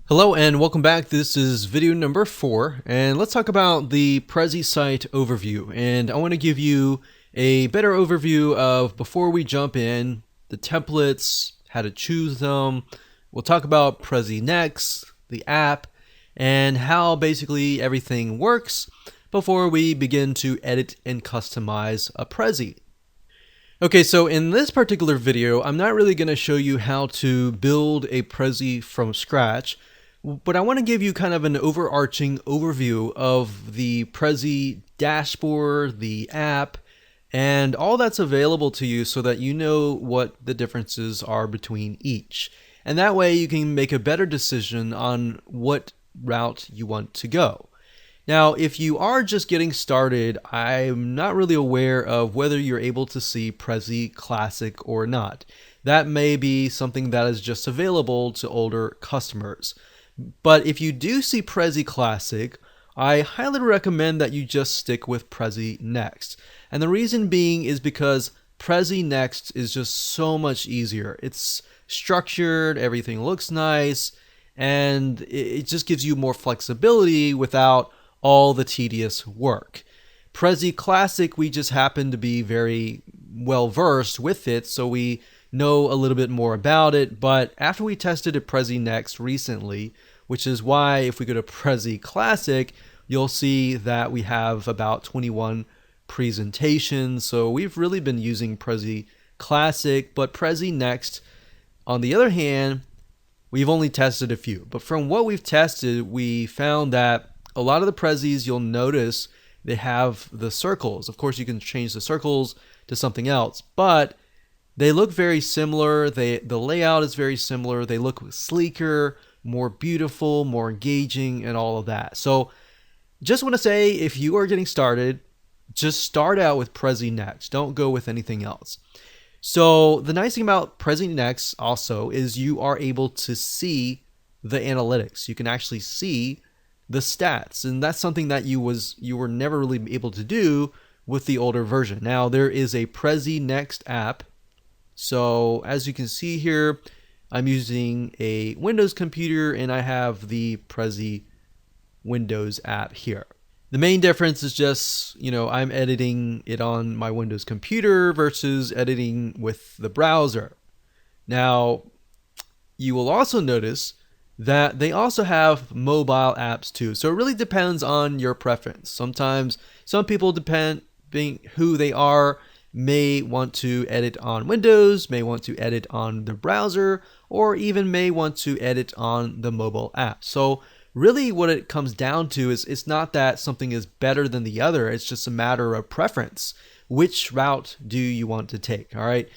Hello and welcome back. This is video number 4, and let's talk about the Prezi site overview. And I want to give you a better overview of, before we jump in, the templates, how to choose them. We'll talk about Prezi Next, the app, and how basically everything works before we begin to edit and customize a Prezi. Okay, so in this particular video, I'm not really going to show you how to build a Prezi from scratch, but I want to give you kind of an overarching overview of the Prezi dashboard, the app, and all that's available to you so that you know what the differences are between each. And that way you can make a better decision on what route you want to go. Now, if you are just getting started, I'm not really aware of whether you're able to see Prezi Classic or not. That may be something that is just available to older customers. But if you do see Prezi Classic, I highly recommend that you just stick with Prezi Next. And the reason being is because Prezi Next is just so much easier. It's structured, everything looks nice, and it just gives you more flexibility without all the tedious work. Prezi Classic, we just happen to be very well versed with it, so we know a little bit more about it. But after we tested a Prezi Next recently, which is why if we go to Prezi Classic, you'll see that we have about 21 presentations. So we've really been using Prezi Classic, but Prezi Next, on the other hand, we've only tested a few. But from what we've tested, we found that a lot of the Prezis, you'll notice they have the circles. Of course, you can change the circles to something else, but they look very similar. The layout is very similar. They look sleeker, more beautiful, more engaging, and all of that. So just want to say, if you are getting started, just start out with Prezi Next. Don't go with anything else. So the nice thing about Prezi Next also is you are able to see the analytics. You can actually see the stats, and that's something that you were never really able to do with the older version. Now there is a Prezi Next app. So as you can see here, I'm using a Windows computer and I have the Prezi Windows app here. The main difference is just, I'm editing it on my Windows computer versus editing with the browser. Now, you will also notice that they also have mobile apps too. So it really depends on your preference. Sometimes some people, being who they are, may want to edit on Windows, may want to edit on the browser, or even may want to edit on the mobile app. So really what it comes down to is it's not that something is better than the other. It's just a matter of preference. Which route do you want to take? All right.